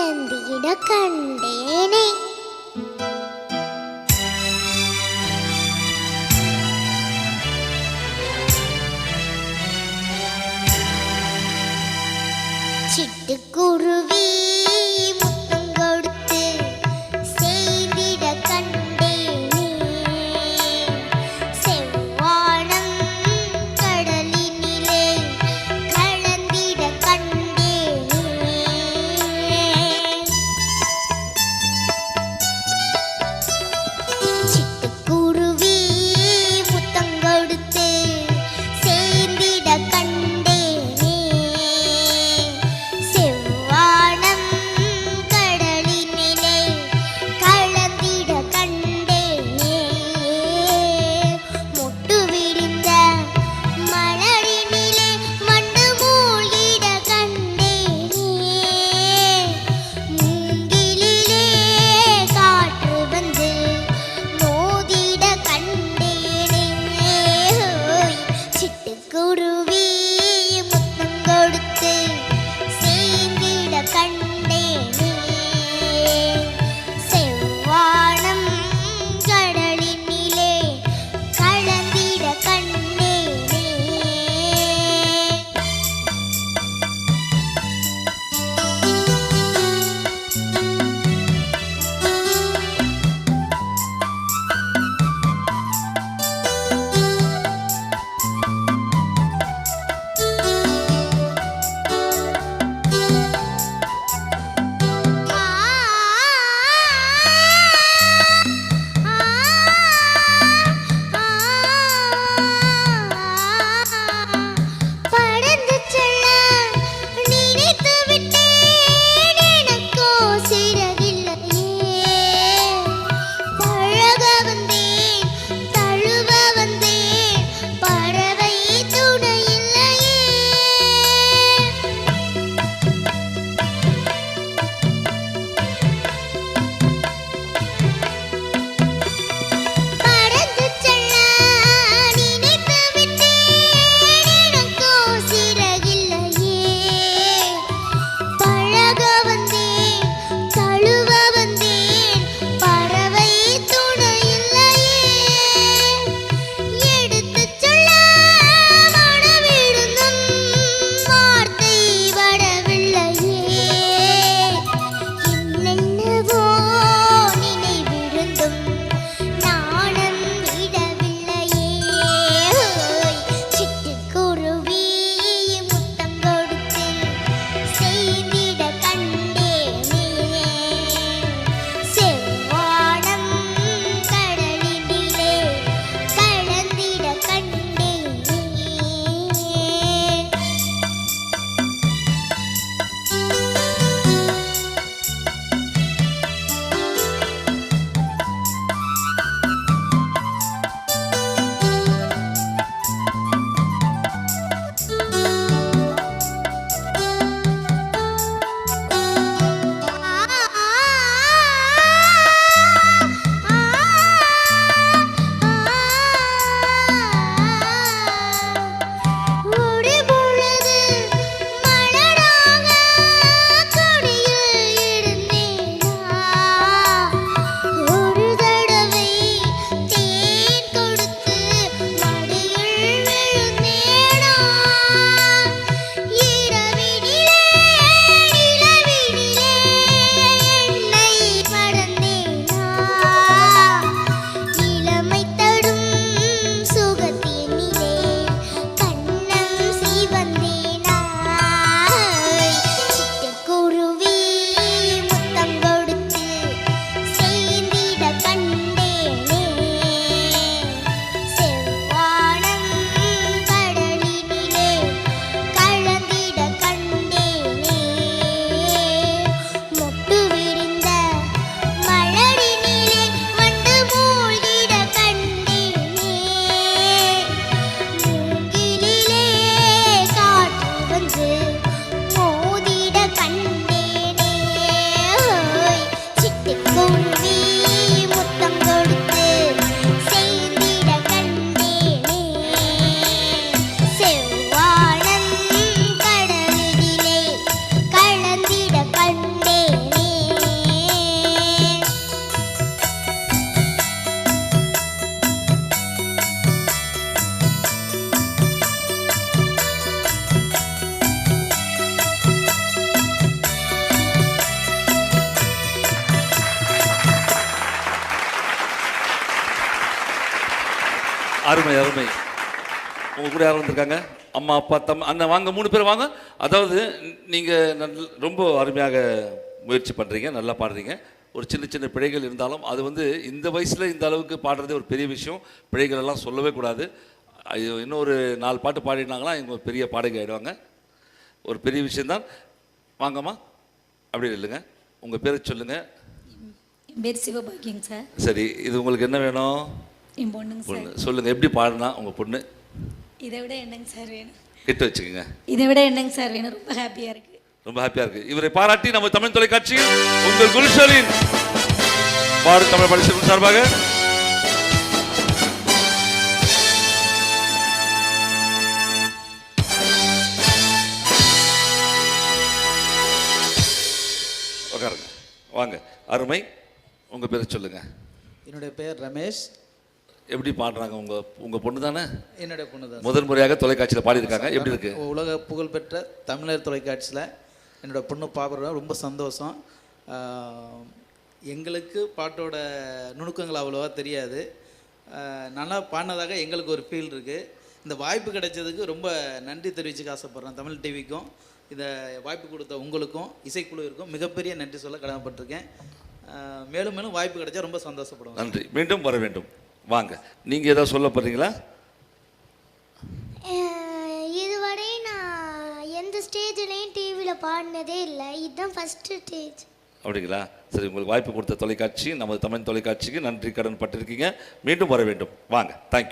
கலந்திட கண்டேனே. சிட்டுக்குருவி முத்தம் கொடுத்து செய்திட கண்டேனே. செவ்வானம் கடலினிலே கலந்திட கண்டேனே. சிட்டுக்குருவி முத்தம் கொடுத்து செய்திட கண்டேனே. செவ்வானம் அருமை அருமை. உங்கள் கூட யாரும் வந்திருக்காங்க? அம்மா அப்பா அண்ணன் வாங்க, 3 பேர் வாங்க. அதாவது நீங்கள் ரொம்ப அருமையாக முயற்சி பண்ணுறீங்க, நல்லா பாடுறீங்க. ஒரு சின்ன சின்ன பிழைகள் இருந்தாலும் அது வந்து இந்த வயசில் இந்த அளவுக்கு பாடுறதே ஒரு பெரிய விஷயம். பிழைகள் எல்லாம் சொல்லவே கூடாது. இன்னும் ஒரு 4 பாட்டு பாடினாங்களா இவங்க பெரிய பாடகி ஆகிடுவாங்க. ஒரு பெரிய விஷயந்தான். வாங்கம்மா, அப்படி இல்லைங்க. உங்கள் பேரை சொல்லுங்கள். என் பேர் சிவபாக்கியங்க சார். சரி, இது உங்களுக்கு என்ன வேணும்? என் பொண்ணுங்க சார். சொல்லுங்கள், எப்படி பாடினா உங்கள் பொண்ணு? இதை விட என்னங்க சார் வேணும்? கிட்ட வச்சுக்கோங்க. இதை விட என்னங்க சார் வேணும்? ரொம்ப ஹாப்பியாக இருக்குது. ரொம்ப ஹாப்பியாக இருக்குது. இவரை பாராட்டி நம்ம தமிழ் தொலைக்காட்சியில் உங்கள் குல்ஷலின் பாரத் தமிழ் பரிசு சார்பாக உட்காருங்க. வாங்க. அருமை. உங்கள் பேரை சொல்லுங்கள். என்னுடைய பெயர் ரமேஷ். எப்படி பாடுறாங்க? உங்கள் பொண்ணு தானே? என்னுடைய பொண்ணு தான். முதல் முறையாக தொலைக்காட்சியில் பாடியிருக்காங்க. எப்படி இருக்கு? உலக புகழ்பெற்ற தமிழர் தொலைக்காட்சியில் என்னோட பொண்ணு பாடுறா. ரொம்ப சந்தோஷம். எங்களுக்கு பாட்டோட நுணுக்கங்கள் அவ்வளோவா தெரியாது. நல்லா பாடினதாக எங்களுக்கு ஒரு ஃபீல் இருக்குது. இந்த வாய்ப்பு கிடைச்சதுக்கு ரொம்ப நன்றி தெரிவிச்சுக்க ஆசைப்பட்றேன். தமிழ் டிவிக்கும் இந்த வாய்ப்பு கொடுத்த உங்களுக்கும் இசைக்குழுவிற்கும் மிகப்பெரிய நன்றி சொல்ல கடமைப்பட்டிருக்கேன். மேலும் மேலும் வாய்ப்பு கிடைச்சா ரொம்ப சந்தோஷப்படுவேன். நன்றி. மீண்டும் வர வேண்டும். வாங்க. நீங்கள் ஏதாவது சொல்ல போகிறீங்களா? இதுவரை நான் எந்த ஸ்டேஜ்லையும் டிவியில் பாடினதே இல்லை. இதுதான் ஃபஸ்ட்டு ஸ்டேஜ். அப்படிங்களா? சரி, உங்களுக்கு வாய்ப்பு கொடுத்த தொலைக்காட்சி நமது தமிழ் தொலைக்காட்சிக்கு நன்றி கடன் பட்டிருக்கீங்க. மீண்டும் வர வேண்டும். வாங்க. தேங்க்யூ.